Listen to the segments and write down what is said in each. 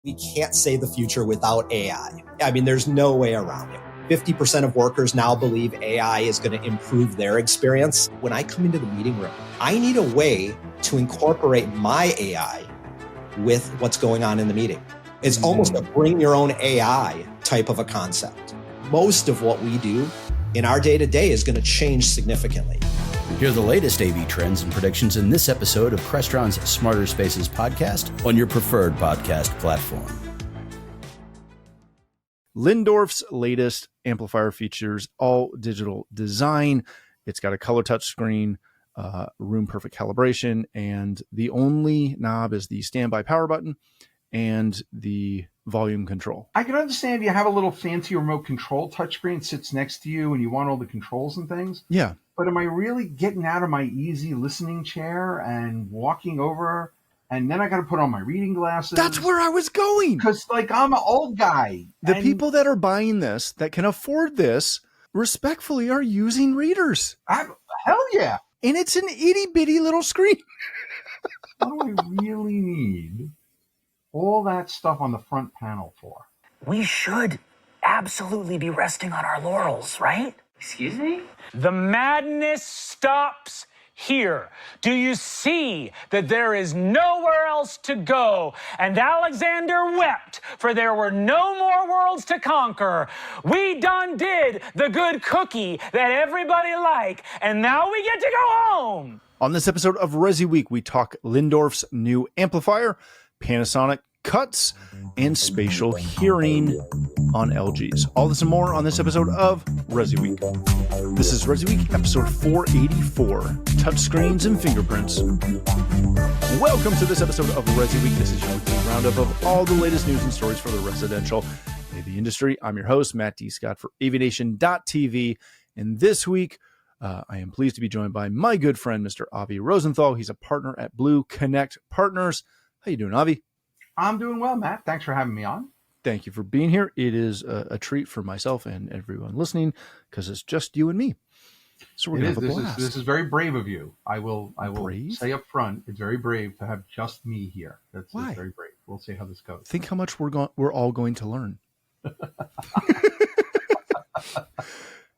We can't say the future without AI. I mean, there's no way around it. 50% of workers now believe AI is going to improve their experience. When I come into the meeting room, I need a way to incorporate my AI with what's going on in the meeting. It's almost a bring your own AI type of a concept. Most of what we do in our day-to-day is going to change significantly. Hear the latest AV trends and predictions in this episode of Crestron's Smarter Spaces podcast on your preferred podcast platform. Lyngdorf's latest amplifier features all digital design. It's got a color touch screen, room perfect calibration, and the only knob is the standby power button and the volume control. I can understand you have a little fancy remote control touchscreen sits next to you and you want all the controls and things. Yeah. But am I really getting out of my easy listening chair and walking over, and then I got to put on my reading glasses? That's where I was going. Because, I'm an old guy. The people that are buying this, that can afford this, respectfully are using readers. Hell yeah. And it's an itty-bitty little screen. What do I really need all that stuff on the front panel for? We should absolutely be resting on our laurels, right? Excuse me? The madness stops here. Do you see that there is nowhere else to go? And Alexander wept, for there were no more worlds to conquer. We done did the good cookie that everybody liked, and now we get to go home. On this episode of ResiWeek, we talk Lyngdorf's new amplifier, Panasonic cuts, and spatial hearing on LGs. All this and more on this episode of ResiWeek. This is ResiWeek, episode 484, Touchscreens and Fingerprints. Welcome to this episode of ResiWeek. This is your weekly roundup of all the latest news and stories for the residential AV industry. I'm your host, Matt D. Scott for AVNation.tv. And this week, I am pleased to be joined by my good friend, Mr. Avi Rosenthal. He's a partner at BlueConnect Partners. How you doing, Avi? I'm doing well, Matt. Thanks for having me on. Thank you for being here. It is a treat for myself and everyone listening because it's just you and me. So we're going to have a blast. This is very brave of you. I will Brave? say up front, it's very brave to have just me here. That's Why? very brave. We'll see how this goes. Think how much we're all going to learn.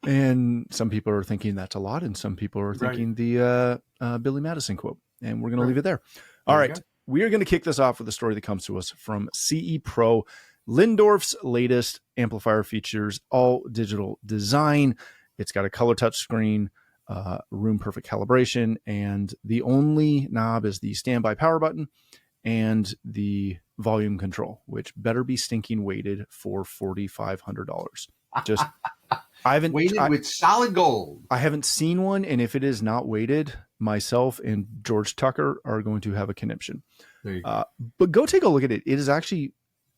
And some people are thinking that's a lot, and some people are thinking the Billy Madison quote. And we're going to leave it there. All right. We are going to kick this off with a story that comes to us from CE Pro. Lyngdorf's latest amplifier features all digital design. It's got a color touch screen, room perfect calibration, and the only knob is the standby power button and the volume control, which better be stinking weighted for $4,500. Just I haven't weighted with solid gold. I haven't seen one, and if it is not weighted, myself and George Tucker are going to have a conniption. There you go. But go take a look at it. It is actually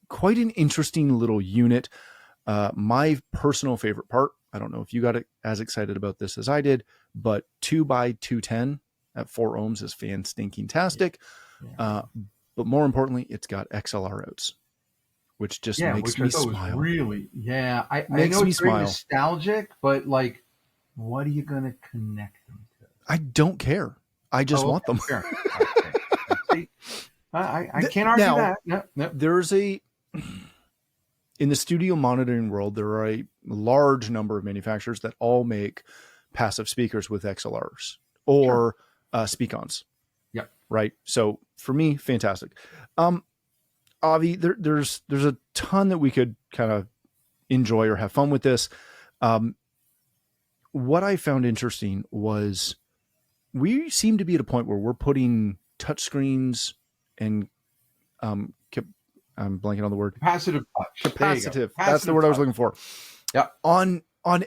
quite an interesting little unit. My personal favorite part, I don't know if you got as excited about this as I did, but 2x210 at 4 ohms is fan-stinking-tastic. Yeah. But more importantly, it's got XLR outs, which just makes me smile. Really, I know it's very nostalgic, but what are you going to connect them to? I don't care. I just want them. Sure. Okay. I can't argue that. No. There's in the studio monitoring world, there are a large number of manufacturers that all make passive speakers with XLRs or speak-ons. Yep. Right. So for me, fantastic. Avi, there's a ton that we could kind of enjoy or have fun with this. What I found interesting was we seem to be at a point where we're putting touchscreens and I'm blanking on the word. Capacitive touch. Capacitive. That's the word I was looking for. Yeah. On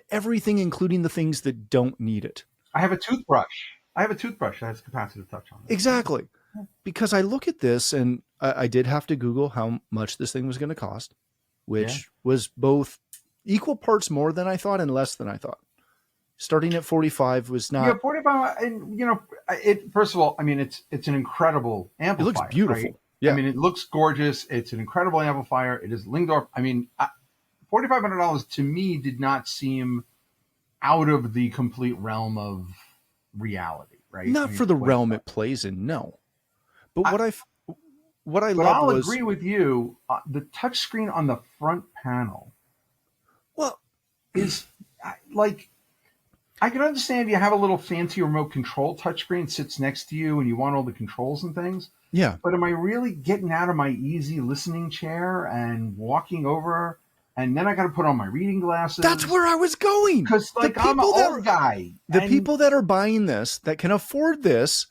everything, including the things that don't need it. I have a toothbrush that has capacitive touch on it. Exactly. Because I look at this and I did have to Google how much this thing was going to cost, which was both equal parts more than I thought and less than I thought. Starting at 45 was not. Yeah, 45. And first of all, I mean, it's an incredible amplifier. It looks beautiful. Right? Yeah. I mean, it looks gorgeous. It's an incredible amplifier. It is Lyngdorf. I mean, $4,500 to me did not seem out of the complete realm of reality, right? Not for the realm it plays in, no. But what I But loved I'll was agree with you. The touchscreen on the front panel well, is like, I can understand you have a little fancy remote control touchscreen sits next to you and you want all the controls and things. yeah. But am I really getting out of my easy listening chair and walking over, and then I got to put on my reading glasses? That's where I was going. Because like I'm an old guy. The people that are buying this, that can afford this,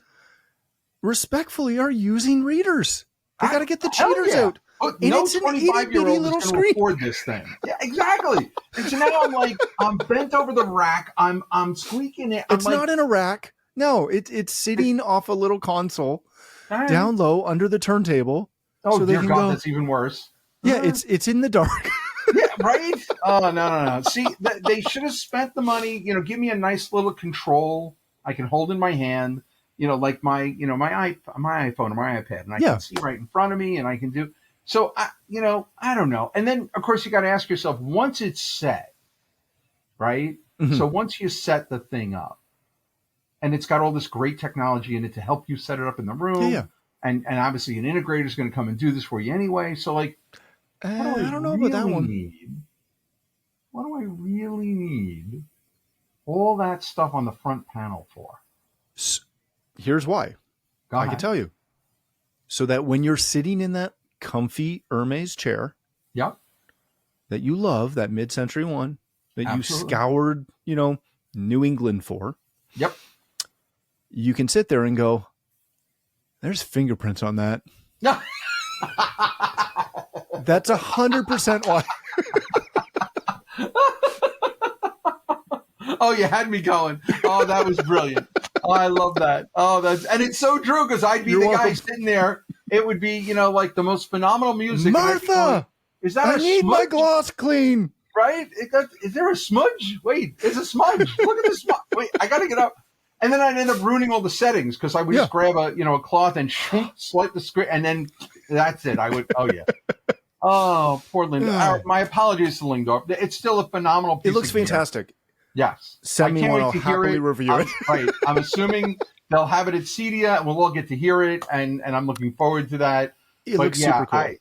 respectfully are using readers. They got to get the cheaters out. But And no it's an 25-year-old little is going to afford this thing. Yeah, exactly. And so now I'm bent over the rack. I'm squeaking it. It's not in a rack. No, it's sitting off a little console down low under the turntable. Oh, so they dear can God, go, that's even worse. Yeah, it's in the dark. Yeah, right? Oh, no. See, they should have spent the money, give me a nice little control I can hold in my hand, like my iPhone or my iPad, and I can see right in front of me, and I can do. So, I don't know. And then, of course, you got to ask yourself, once it's set, right? Mm-hmm. So once you set the thing up, and it's got all this great technology in it to help you set it up in the room, and obviously an integrator is going to come and do this for you anyway. So, like, I don't know about that one. What do I really need all that stuff on the front panel for? Here's why. I can tell you. So that when you're sitting in that comfy Hermes chair, that you love, that mid-century one that you scoured, New England for, you can sit there and go, there's fingerprints on that. That's 100% why. Oh, you had me going. Oh, that was brilliant. Oh, I love that. Oh, and it's so true, because I'd be guy sitting there. It would be, like the most phenomenal music. Martha, is that I need my gloss clean. Right? Is there a smudge? Wait, there's a smudge. Look at this smudge. Wait, I got to get up. And then I'd end up ruining all the settings, because I would just grab a cloth and swipe the screen, and then that's it. I would. Oh yeah. Oh, poor Lyngdorf. My apologies to Lyngdorf. It's still a phenomenal piece. It looks fantastic. Yes. Send me one. I'll happily review it. Right. I'm assuming they'll have it at CEDIA, and we'll all get to hear it, and I'm looking forward to that. It looks super cool.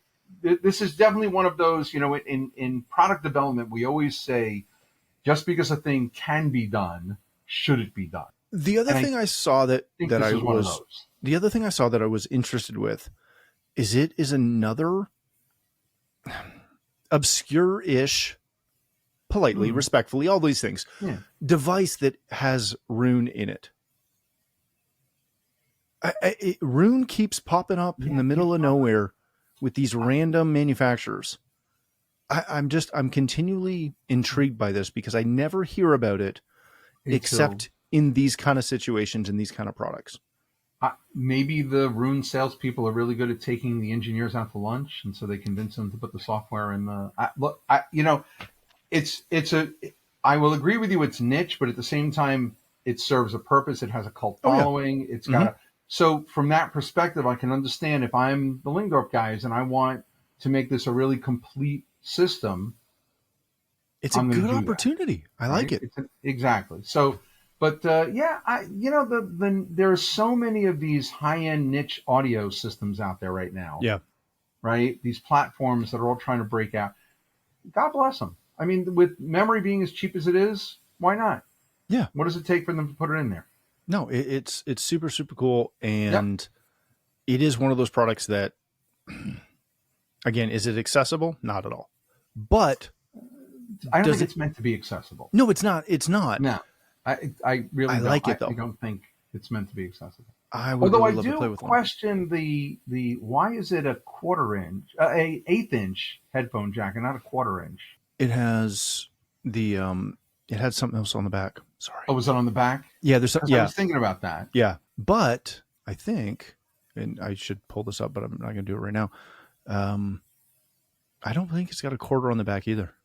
This is definitely one of those, in product development, we always say, just because a thing can be done, should it be done? The other thing I saw that I was interested with is it is another obscure-ish, politely, respectfully, all these things, device that has Rune in it. Rune keeps popping up in the middle of nowhere with these random manufacturers. I'm continually intrigued by this, because I never hear about it except in these kind of situations, in these kind of products. Maybe the Rune salespeople are really good at taking the engineers out to lunch, and so they convince them to put the software in the. I will agree with you. It's niche, but at the same time, it serves a purpose. It has a cult following. It's got so from that perspective, I can understand if I'm the Lyngdorf guys and I want to make this a really complete system. It's a good opportunity. I like it. Exactly. So. But there are so many of these high-end niche audio systems out there right now. Yeah. Right? These platforms that are all trying to break out. God bless them. I mean, with memory being as cheap as it is, why not? Yeah. What does it take for them to put it in there? No, it's super, super cool. And it is one of those products that, again, is it accessible? Not at all. But I don't think it's meant to be accessible. No, it's not. It's not. No. I really like it, though. I don't think it's meant to be accessible. Although I do question the why is it a quarter-inch, a eighth-inch headphone jack and not a quarter-inch? It has it had something else on the back. Sorry. Oh, was it on the back? Yeah, there's something. Yeah, I was thinking about that. Yeah, but I think, and I should pull this up, but I'm not going to do it right now. I don't think it's got a quarter on the back either.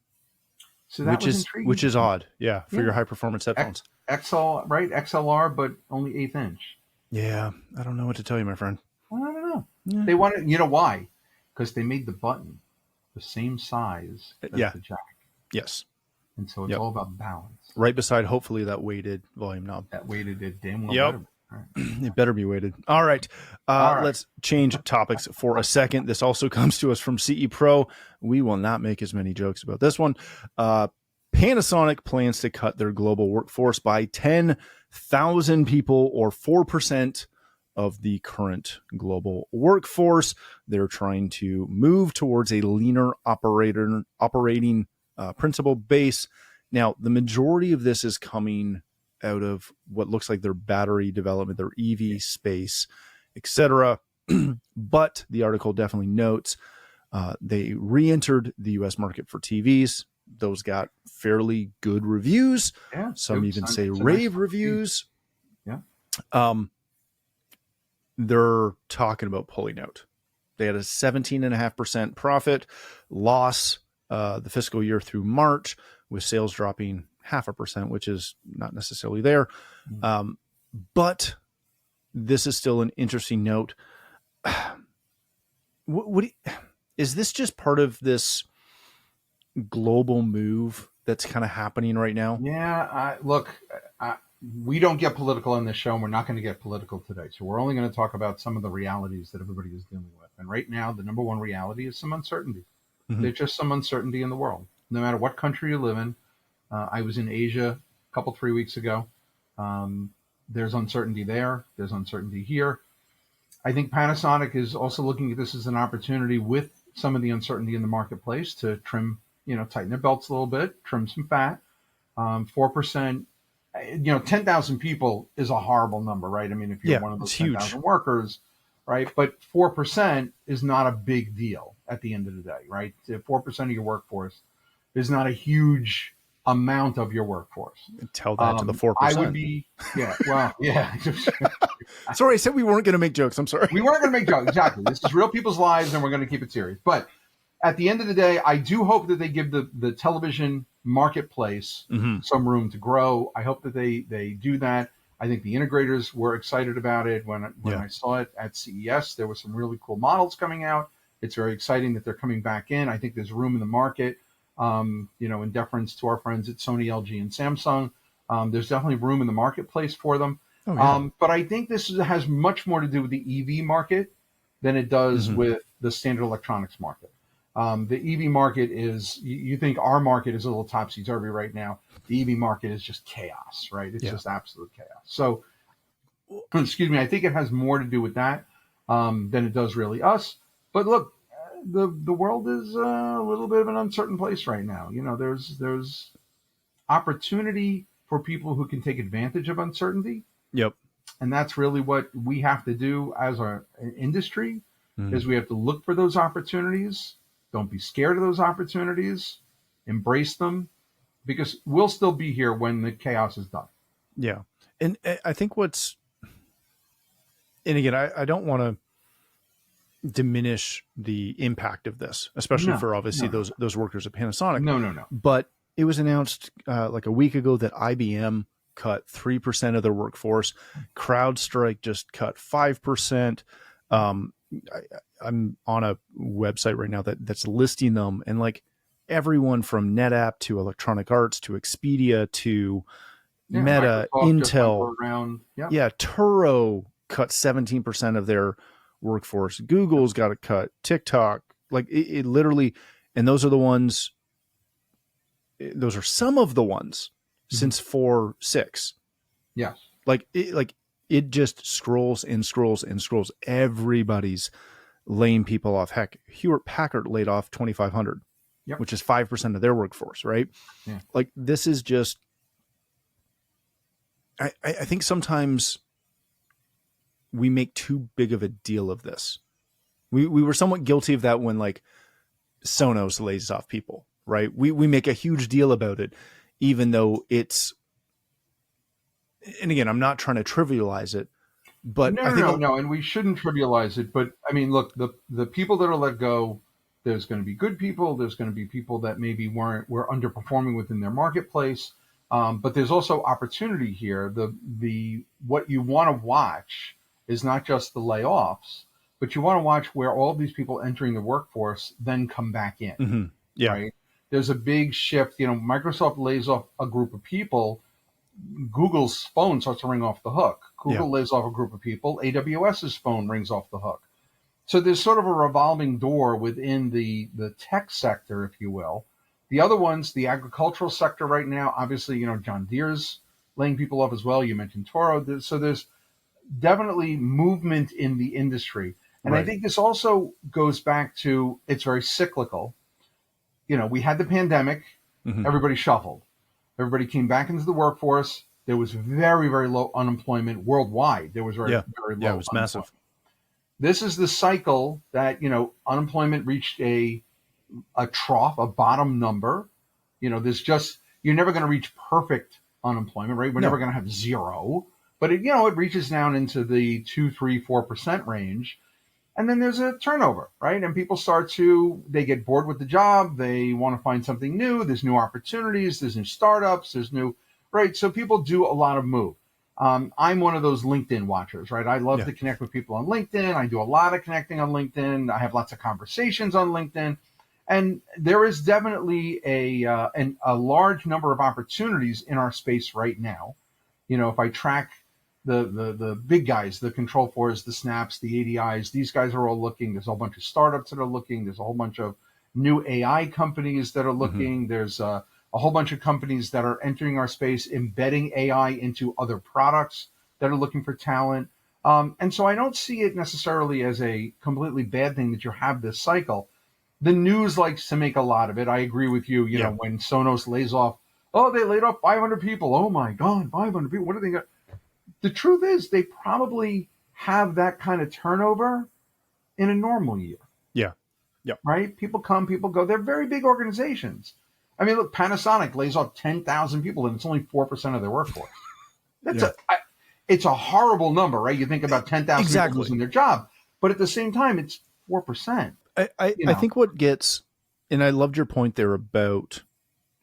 So that was intriguing. Which is odd, for your high performance headphones. XLR, but only eighth inch. Yeah, I don't know what to tell you, my friend. I don't know. Yeah. They wanted, you know why? Because they made the button the same size as the jack. Yes. And so it's all about balance. Right beside, hopefully, that weighted volume knob. That weighted it damn well better. It better be weighted. All right. Let's change topics for a second. This also comes to us from CE Pro. We will not make as many jokes about this one. Panasonic plans to cut their global workforce by 10,000 people, or 4% of the current global workforce. They're trying to move towards a leaner operating principle base. Now, the majority of this is coming out of what looks like their battery development, their EV space, etc. But the article definitely notes they re-entered the U.S. market for TVs. Those got fairly good reviews. Yeah, some even say nice rave reviews. Yeah. They're talking about pulling out. They had a 17.5% profit loss the fiscal year through March, with sales dropping 0.5%, which is not necessarily there. But this is still an interesting note. Is this just part of this global move that's kind of happening right now? Yeah, we don't get political on this show, and we're not going to get political today. So we're only going to talk about some of the realities that everybody is dealing with. And right now, the number one reality is some uncertainty. Mm-hmm. There's just some uncertainty in the world. No matter what country you live in. I was in Asia a couple, 3 weeks ago. There's uncertainty there. There's uncertainty here. I think Panasonic is also looking at this as an opportunity, with some of the uncertainty in the marketplace, to trim, tighten their belts a little bit, trim some fat. 4%, 10,000 people is a horrible number, right? I mean, if you're one of those 10,000 workers, right? But 4% is not a big deal at the end of the day, right? 4% of your workforce is not a huge amount of your workforce. Tell that to the 4%. I would be, yeah. Sorry, I said we weren't going to make jokes. I'm sorry. We weren't going to make jokes. Exactly. This is real people's lives, and we're going to keep it serious. But at the end of the day, I do hope that they give the television marketplace some room to grow. I hope that they do that. I think the integrators were excited about it. When I saw it at CES, there were some really cool models coming out. It's very exciting that they're coming back in. I think there's room in the market. In deference to our friends at Sony, LG, and Samsung, there's definitely room in the marketplace for them. Oh, yeah. But I think this has much more to do with the EV market than it does with the standard electronics market. The EV market is, you think our market is a little topsy-turvy right now. The EV market is just chaos, right? It's just absolute chaos. So, excuse me, I think it has more to do with that than it does really us. But look, the world is a little bit of an uncertain place right now. There's opportunity for people who can take advantage of uncertainty. Yep. And that's really what we have to do as an industry, is we have to look for those opportunities. Don't be scared of those opportunities. Embrace them, because we'll still be here when the chaos is done. Yeah. And I think and again, I don't want to diminish the impact of this, especially for obviously those workers at Panasonic. No. But it was announced like a week ago that IBM cut 3% of their workforce. CrowdStrike just cut 5%. I'm on a website right now that's listing them, and like everyone from NetApp to Electronic Arts to Expedia to Meta, Intel, Turo cut 17% of their workforce. Google's got to cut. TikTok, like it literally, and those are the ones. Those are some of the ones since 4.6. Yes, it just scrolls and scrolls and scrolls. Everybody's laying people off. Heck, Hewlett Packard laid off 2,500, which is 5% of their workforce, right? Yeah. Like this is just, I think sometimes we make too big of a deal of this. We were somewhat guilty of that when like Sonos lays off people, right? We make a huge deal about it, even though it's, and again, I'm not trying to trivialize it, but no, and we shouldn't trivialize it. But I mean, look, the people that are let go, there's going to be good people. There's going to be people that maybe were underperforming within their marketplace. But there's also opportunity here. The what you want to watch is not just the layoffs, but you want to watch where all these people entering the workforce then come back in. Mm-hmm. Yeah. Right? There's a big shift. Microsoft lays off a group of people. Google's phone starts to ring off the hook. Google Yeah. lays off a group of people. AWS's phone rings off the hook. So there's sort of a revolving door within the tech sector, if you will. The other ones, the agricultural sector right now, obviously, you know, John Deere's laying people off as well. You mentioned Toro. So there's definitely movement in the industry. And I Right. think this also goes back to, it's very cyclical. You know, we had the pandemic, Mhm. everybody shuffled. Everybody came back into the workforce. There was very, very low unemployment worldwide. There was very, Yeah. very low Yeah, it was unemployment. massive. This is the cycle that, you know, unemployment reached a trough, a bottom number. You know, there's just, you're never going to reach perfect unemployment, right? We're No. never going to have zero, but it, you know, it reaches down into the 2, 3, 4% range. And then there's a turnover, right? And people they get bored with the job. They want to find something new. There's new opportunities. There's new startups. There's new, right? So people do a lot of move. I'm one of those LinkedIn watchers, right? I love to connect with people on LinkedIn. I do a lot of connecting on LinkedIn. I have lots of conversations on LinkedIn. And there is definitely a large number of opportunities in our space right now. You know, if I track the big guys, the Control4s, the Snaps, the ADIs, these guys are all looking. There's a whole bunch of startups that are looking. There's a whole bunch of new AI companies that are looking. There's a whole bunch of companies that are entering our space, embedding AI into other products that are looking for talent. And so I don't see it necessarily as a completely bad thing that you have this cycle. The news likes to make a lot of it. I agree with you. You know, when Sonos lays off, oh, they laid off 500 people. Oh my God, 500 people. What are they going to? The truth is they probably have that kind of turnover in a normal year. Yeah. Yeah. Right? People come, people go. They're very big organizations. I mean, look, Panasonic lays off 10,000 people and it's only 4% of their workforce. It's a horrible number, right? You think about 10,000 people losing their job, but at the same time, it's 4%. I think what gets, and I loved your point there about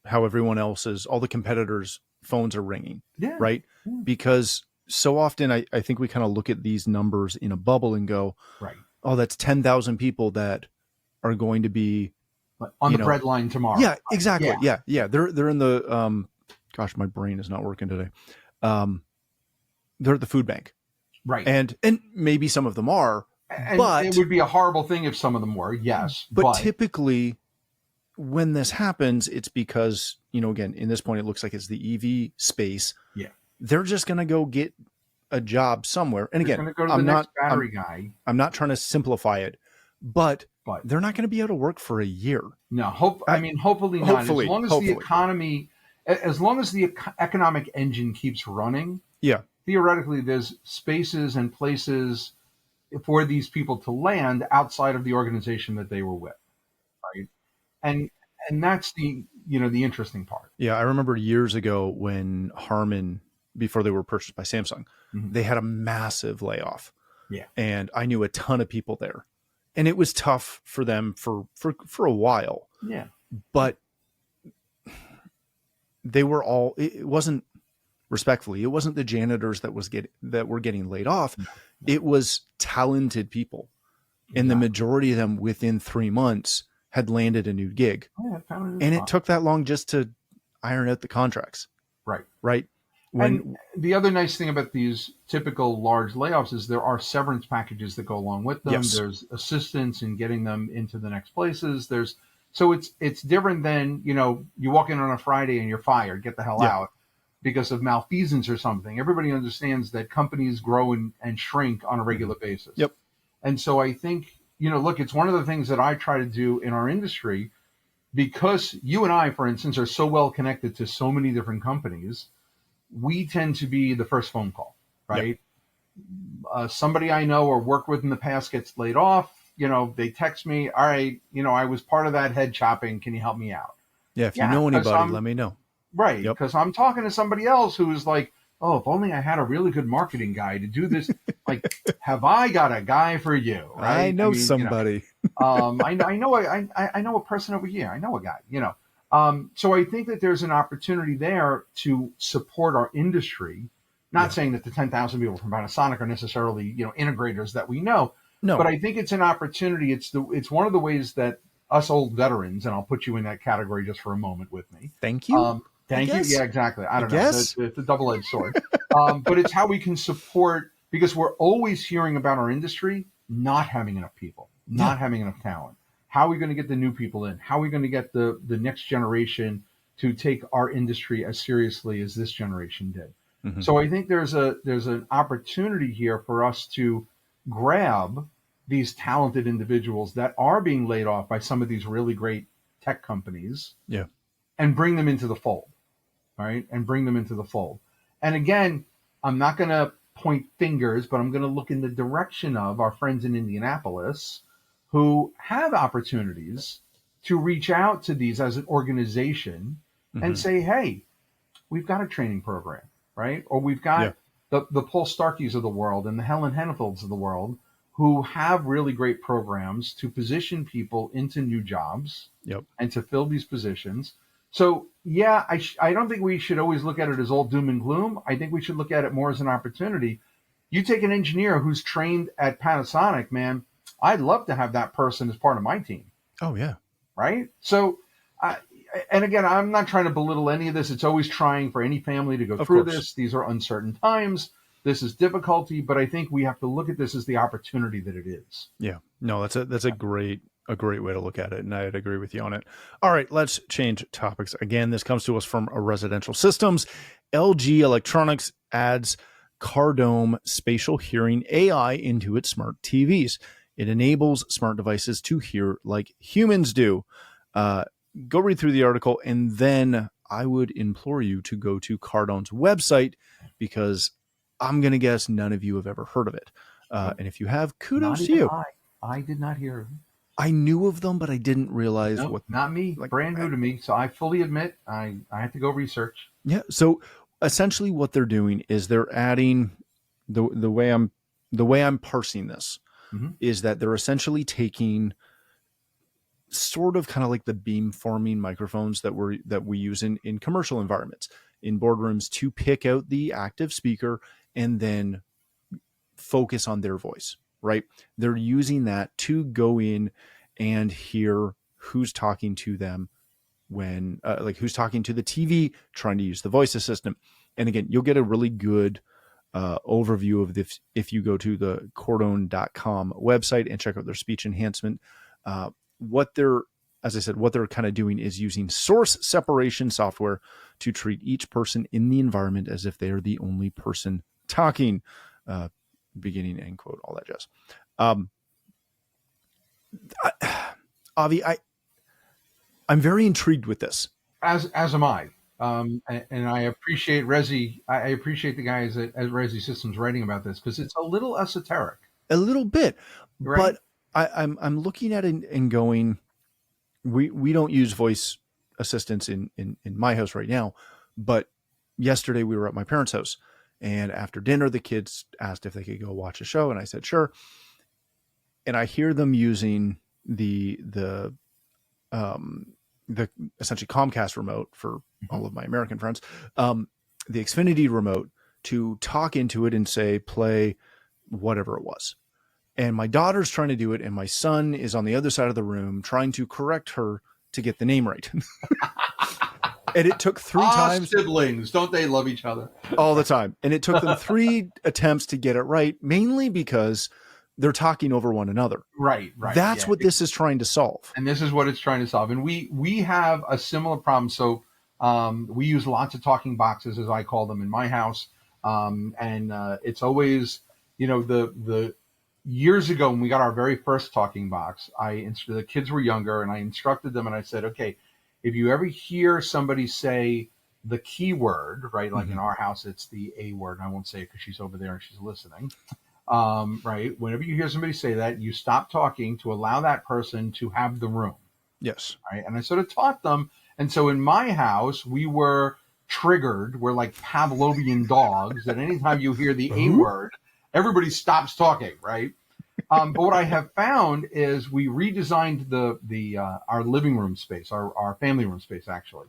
how everyone else's, all the competitors' phones are ringing, right? Yeah. Because so often I think we kind of look at these numbers in a bubble and go, right, oh, that's 10,000 people that are going to be on the bread line tomorrow. Yeah, exactly. Yeah. They're in the, gosh, my brain is not working today. They're at the food bank. Right. And maybe some of them are, but it would be a horrible thing if some of them were, yes. But typically when this happens, it's because, you know, again, in this point, it looks like it's the EV space. Yeah. They're just going to go get a job somewhere. And again, go to the next battery guy. I'm not trying to simplify it, but they're not going to be able to work for a year. No, hopefully not. As long as the economy, as long as the economic engine keeps running, theoretically, there's spaces and places for these people to land outside of the organization that they were with, right? And that's the interesting part. Yeah, I remember years ago when Harman, before they were purchased by Samsung, they had a massive layoff. Yeah, and I knew a ton of people there, and it was tough for them for a while. Yeah, but they were all. It wasn't, respectfully, it wasn't the janitors that were getting laid off. No. It was talented people, and the majority of them within 3 months had landed a new gig. And it took that long just to iron out the contracts. Right. And the other nice thing about these typical large layoffs is there are severance packages that go along with them. Yes. There's assistance in getting them into the next places. So it's different than, you walk in on a Friday and you're fired, get the hell out because of malfeasance or something. Everybody understands that companies grow and shrink on a regular basis. Yep. And so I think, look, it's one of the things that I try to do in our industry because you and I, for instance, are so well connected to so many different companies. We tend to be the first phone call, right? Yep. Somebody I know or worked with in the past gets laid off. They text me, all right, I was part of that head chopping. Can you help me out? Yeah, if you know anybody, let me know. Right, because I'm talking to somebody else who's like, oh, if only I had a really good marketing guy to do this. Like, have I got a guy for you? Right? I know somebody. I know a person over here. I know a guy, So I think that there's an opportunity there to support our industry. Not saying that the 10,000 people from Panasonic are necessarily, integrators that we know. No. But I think it's an opportunity. It's one of the ways that us old veterans, and I'll put you in that category just for a moment with me. Thank you. Thank you. Yeah, exactly. I don't know. guess? It's a double-edged sword. But it's how we can support, because we're always hearing about our industry not having enough people, not having enough talent. How are we going to get the new people in? How are we going to get the next generation to take our industry as seriously as this generation did? Mm-hmm. So I think there's an opportunity here for us to grab these talented individuals that are being laid off by some of these really great tech companies, and bring them into the fold, right? And bring them into the fold. And again, I'm not going to point fingers, but I'm going to look in the direction of our friends in Indianapolis who have opportunities to reach out to these as an organization and say, hey, we've got a training program, right? Or we've got the Paul Starkeys of the world and the Helen Hennefelds of the world who have really great programs to position people into new jobs and to fill these positions. So, yeah, I don't think we should always look at it as all doom and gloom. I think we should look at it more as an opportunity. You take an engineer who's trained at Panasonic, man, I'd love to have that person as part of my team. Oh, yeah. Right? So, and again, I'm not trying to belittle any of this. It's always trying for any family to go through this. These are uncertain times. This is difficulty, but I think we have to look at this as the opportunity that it is. Yeah. No, that's a great way to look at it, and I'd agree with you on it. All right, let's change topics. Again, this comes to us from Residential Systems. LG Electronics adds Kardome spatial hearing AI into its smart TVs. It enables smart devices to hear like humans do. Go read through the article, and then I would implore you to go to Kardome's website, because I'm going to guess none of you have ever heard of it. And if you have, kudos to you. I did not hear of it. I knew of them, but I didn't realize what. Not me. Brand new to me. So I fully admit I had to go research. Yeah. So essentially, what they're doing is they're adding the way I'm parsing this is that they're essentially taking sort of kind of like the beamforming microphones that we use in commercial environments, in boardrooms, to pick out the active speaker and then focus on their voice, right? They're using that to go in and hear who's talking to them when, like who's talking to the TV, trying to use the voice assistant. And again, you'll get a really good overview of this if you go to the Kardome.com website and check out their speech enhancement. What they're kind of doing is using source separation software to treat each person in the environment as if they are the only person talking, beginning, end quote, all that jazz. Avi, I'm very intrigued with this. As am I. And I appreciate I appreciate the guys at Resi Systems writing about this, because it's a little esoteric. A little bit, right? But I'm looking at it and going, we don't use voice assistants in my house right now, but yesterday we were at my parents' house, and after dinner the kids asked if they could go watch a show, and I said sure. And I hear them using the essentially Comcast remote for all of my American friends, the Xfinity remote, to talk into it and say play whatever it was. And my daughter's trying to do it, and my son is on the other side of the room trying to correct her to get the name right. And it took 3 times. Siblings, don't they love each other? All the time. And it took them 3 attempts to get it right, mainly because they're talking over one another. Right. That's what this is trying to solve. And this is what it's trying to solve. And we have a similar problem. So we use lots of talking boxes, as I call them, in my house. And it's always, the years ago when we got our very first talking box, the kids were younger, and I instructed them, and I said, okay, if you ever hear somebody say the keyword, right, like in our house, it's the A word, and I won't say it because she's over there and she's listening, right, whenever you hear somebody say that, you stop talking to allow that person to have the room. Yes. Right, and I sort of taught them, and so in my house, we were triggered. We're like Pavlovian dogs, that anytime you hear the A word, everybody stops talking, right? But what I have found is we redesigned our living room space, our family room space, actually.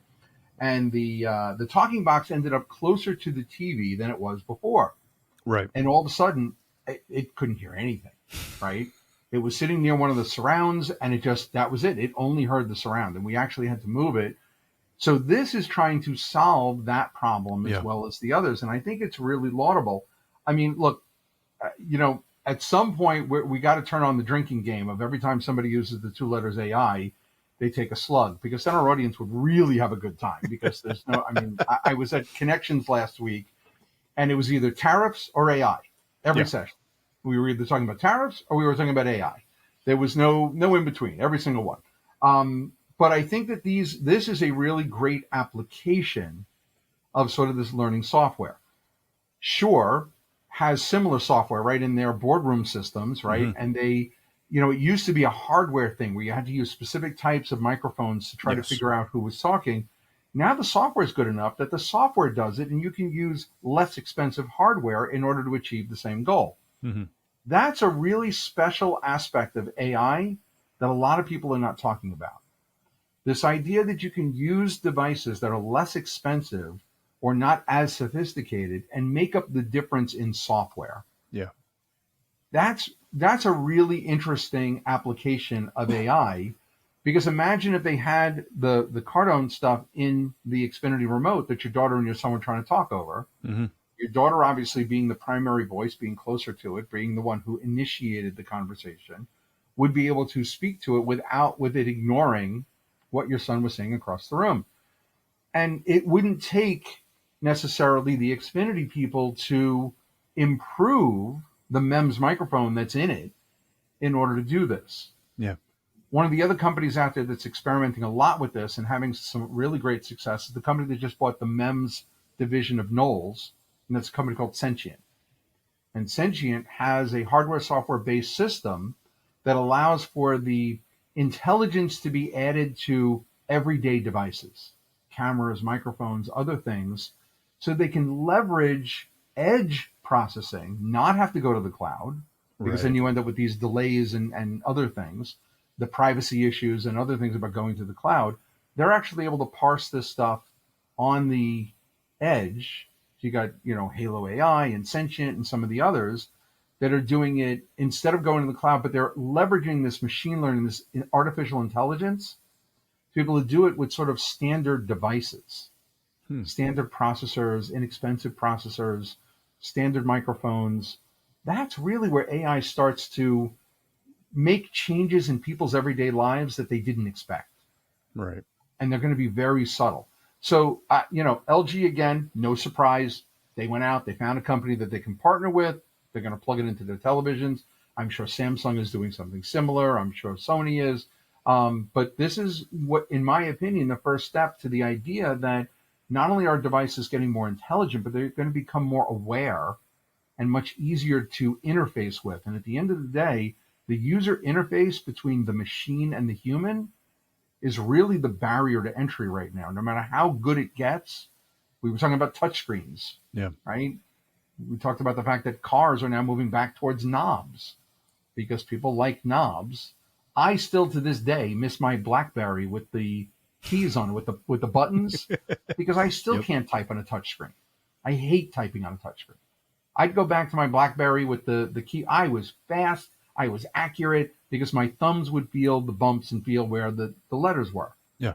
And the talking box ended up closer to the TV than it was before. Right. And all of a sudden, it couldn't hear anything, right? It was sitting near one of the surrounds, and that was it. It only heard the surround. And we actually had to move it So this is trying to solve that problem as Yeah. well as the others. And I think it's really laudable. I mean, look, at some point we got to turn on the drinking game of every time somebody uses the 2 letters AI, they take a slug, because then our audience would really have a good time, because there's no, I mean, I was at Connections last week and it was either tariffs or AI every session. We were either talking about tariffs or we were talking about AI. There was no in between, every single one. But I think that this is a really great application of sort of this learning software. Shure has similar software right in their boardroom systems, right? And they, it used to be a hardware thing where you had to use specific types of microphones to try to figure out who was talking. Now the software is good enough that the software does it, and you can use less expensive hardware in order to achieve the same goal. That's a really special aspect of AI that a lot of people are not talking about. This idea that you can use devices that are less expensive or not as sophisticated and make up the difference in software. Yeah. That's a really interesting application of AI, because imagine if they had the Kardome stuff in the Xfinity remote that your daughter and your son were trying to talk over. Your daughter obviously being the primary voice, being closer to it, being the one who initiated the conversation, would be able to speak to it with it ignoring what your son was saying across the room. And it wouldn't take necessarily the Xfinity people to improve the MEMS microphone that's in it in order to do this. Yeah. One of the other companies out there that's experimenting a lot with this and having some really great success is the company that just bought the MEMS division of Knowles, and that's a company called Sentient. And Sentient has a hardware-software-based system that allows for the intelligence to be added to everyday devices, cameras, microphones, other things, so they can leverage edge processing, not have to go to the cloud, because then you end up with these delays and other things, the privacy issues and other things about going to the cloud. They're actually able to parse this stuff on the edge. So you got, Halo AI and Sentient and some of the others that are doing it instead of going to the cloud, but they're leveraging this machine learning, this artificial intelligence, to be able to do it with sort of standard devices, standard processors, inexpensive processors, standard microphones. That's really where AI starts to make changes in people's everyday lives that they didn't expect. Right. And they're going to be very subtle. So, LG, again, no surprise. They went out, they found a company that they can partner with. They're going to plug it into their televisions. I'm sure Samsung is doing something similar. I'm sure Sony is. But this is what, in my opinion, the first step to the idea that not only are devices getting more intelligent, but they're going to become more aware and much easier to interface with. And at the end of the day, the user interface between the machine and the human is really the barrier to entry right now. No matter how good it gets, we were talking about touchscreens, right? We talked about the fact that cars are now moving back towards knobs because people like knobs. I still, to this day, miss my BlackBerry with the keys on it, with the buttons, because I still can't type on a touchscreen. I hate typing on a touchscreen. I'd go back to my BlackBerry with the key. I was fast. I was accurate because my thumbs would feel the bumps and feel where the letters were. Yeah.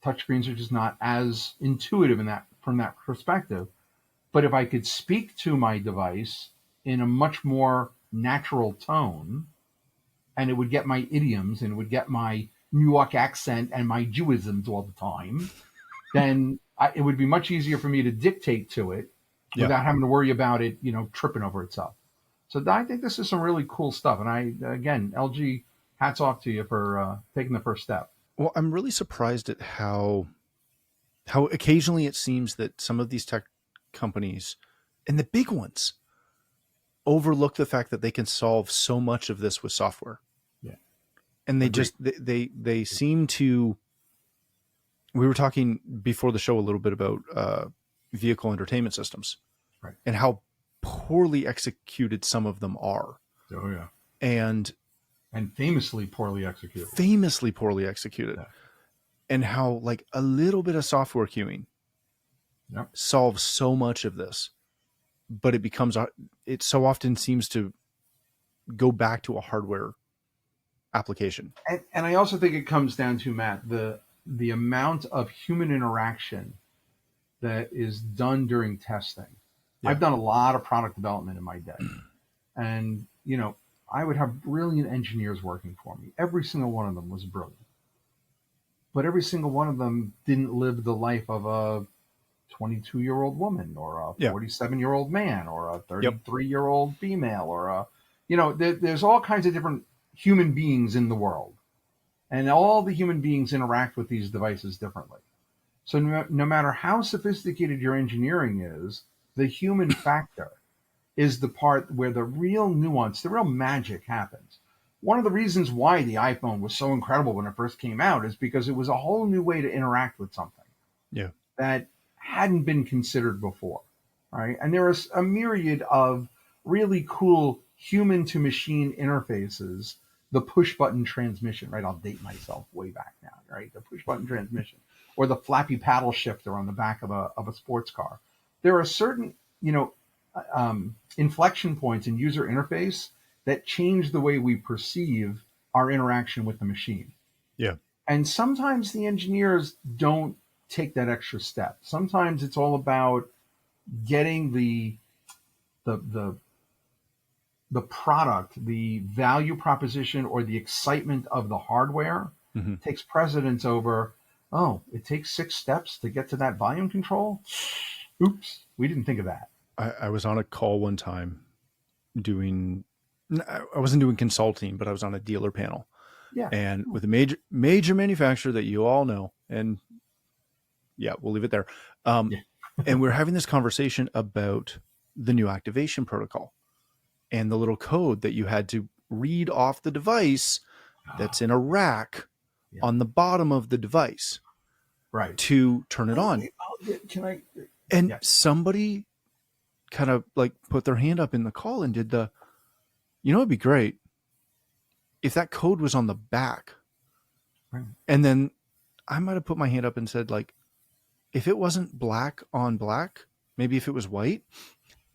Touchscreens are just not as intuitive from that perspective. But if I could speak to my device in a much more natural tone, and it would get my idioms and it would get my New York accent and my Jewisms all the time, then it would be much easier for me to dictate to it without having to worry about it, tripping over itself. So I think this is some really cool stuff. And again, LG, hats off to you for taking the first step. Well, I'm really surprised at how occasionally it seems that some of these tech companies and the big ones overlook the fact that they can solve so much of this with software. Yeah. And they seem to, we were talking before the show a little bit about vehicle entertainment systems, right, and how poorly executed some of them are. Oh yeah. And famously poorly executed. Yeah. And how like a little bit of software queuing solves so much of this, but it so often seems to go back to a hardware application. And I also think it comes down to, Matt, the the amount of human interaction that is done during testing. Yeah. I've done a lot of product development in my day. And, I would have brilliant engineers working for me. Every single one of them was brilliant. But every single one of them didn't live the life of a 22-year-old woman or a 47-year-old man or a 33-year-old female or there's all kinds of different human beings in the world. And all the human beings interact with these devices differently. So no matter how sophisticated your engineering is, the human factor is the part where the real nuance, the real magic happens. One of the reasons why the iPhone was so incredible when it first came out is because it was a whole new way to interact with something that hadn't been considered before, right? And there is a myriad of really cool human-to-machine interfaces. The push-button transmission, right? I'll date myself way back now, right? The push-button transmission, or the flappy paddle shifter on the back of a sports car. There are certain, inflection points in user interface that change the way we perceive our interaction with the machine. Yeah. And sometimes the engineers don't take that extra step. Sometimes it's all about getting the product, the value proposition, or the excitement of the hardware takes precedence over, it takes 6 steps to get to that volume control? Oops, we didn't think of that. I was on a call one time I wasn't doing consulting, but I was on a dealer panel. Yeah. And with a major manufacturer that you all know. And we'll leave it there. And we're having this conversation about the new activation protocol and the little code that you had to read off the device that's in a rack on the bottom of the device, right, to turn it on. Can I? And somebody kind of like put their hand up in the call and did it'd be great if that code was on the back. Right. And then I might have put my hand up and said, like, if it wasn't black on black, maybe if it was white,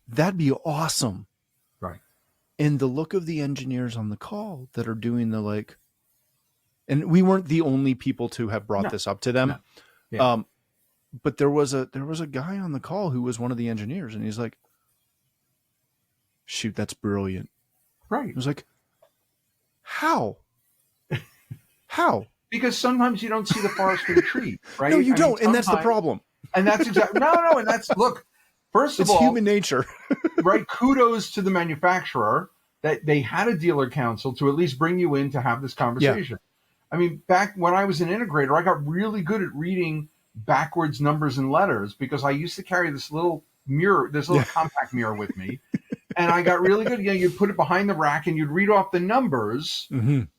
that'd be awesome. Right. And the look of the engineers on the call that are doing and we weren't the only people to have brought this up to them. No. Yeah. But there was a guy on the call who was one of the engineers, and he's like, shoot, that's brilliant. Right. It was like, how? How? Because sometimes you don't see the forest for the tree, right? No, you don't. And that's the problem. And that's exactly, no. And that's, look, first of all, it's human nature. Right. Kudos to the manufacturer that they had a dealer council to at least bring you in to have this conversation. I mean, back when I was an integrator, I got really good at reading backwards numbers and letters because I used to carry this little mirror, this little compact mirror with me. And I got really good. You'd put it behind the rack and you'd read off the numbers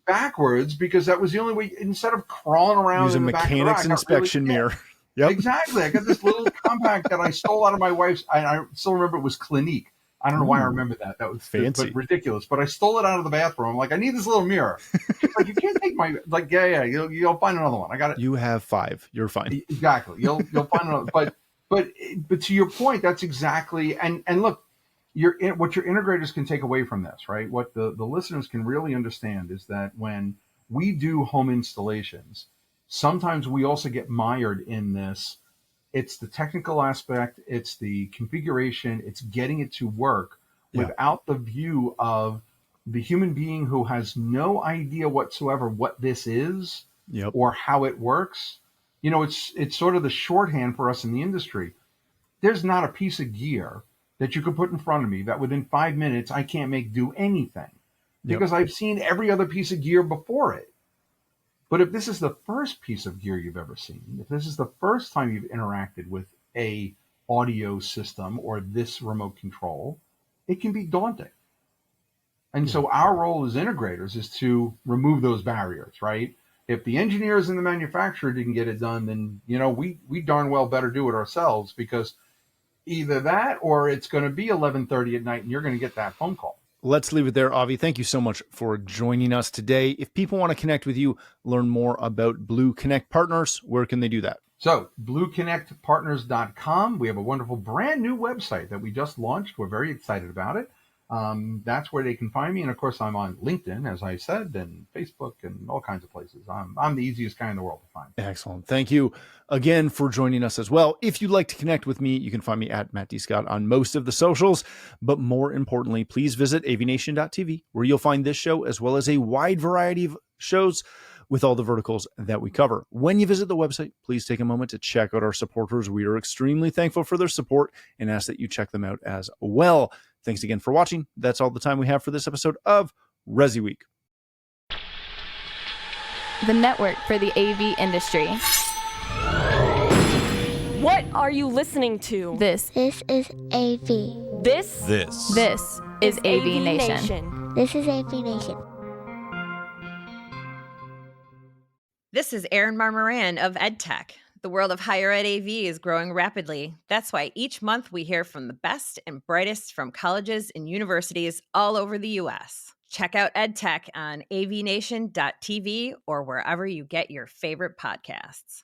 backwards because that was the only way, instead of crawling around use in a the back mechanic's of the rack, inspection mirror. Yep. Exactly. I got this little compact that I stole out of my wife's, and I still remember it was Clinique. I don't know why I remember that. That was fancy, but ridiculous. But I stole it out of the bathroom. I'm like, I need this little mirror. She's like, you can't take my, like, you'll find another one. I got it. You have 5. You're fine. Exactly. You'll find another. But to your point, that's exactly. And look, what your integrators can take away from this, right? What the listeners can really understand is that when we do home installations, sometimes we also get mired in this. It's the technical aspect, it's the configuration, it's getting it to work without the view of the human being who has no idea whatsoever what this is or how it works. It's sort of the shorthand for us in the industry. There's not a piece of gear that you could put in front of me that within 5 minutes I can't make do anything because I've seen every other piece of gear before it. But if this is the first piece of gear you've ever seen, if this is the first time you've interacted with a audio system or this remote control, it can be daunting. And so our role as integrators is to remove those barriers, right? If the engineers and the manufacturer didn't get it done, then, we darn well better do it ourselves because either that or it's going to be 11:30 at night and you're going to get that phone call. Let's leave it there, Avi. Thank you so much for joining us today. If people want to connect with you, learn more about BlueConnect Partners, where can they do that? So, BlueConnectPartners.com. We have a wonderful brand new website that we just launched. We're very excited about it. that's where they can find me. And of course, I'm on LinkedIn, as I said, and Facebook and all kinds of places. I'm the easiest guy in the world to find. Excellent. Thank you again for joining us as well. If you'd like to connect with me, you can find me at Matt D. Scott on most of the socials. But more importantly, please visit AVNation.tv, where you'll find this show as well as a wide variety of shows with all the verticals that we cover. When you visit the website, please take a moment to check out our supporters. We are extremely thankful for their support and ask that you check them out as well. Thanks again for watching. That's all the time we have for this episode of ResiWeek, the network for the AV industry. What are you listening to? This is AV. This is AVNation. This is AVNation. This is Erin Marmoran of EdTech. The world of higher ed AV is growing rapidly. That's why each month we hear from the best and brightest from colleges and universities all over the U.S. Check out EdTech on avnation.tv or wherever you get your favorite podcasts.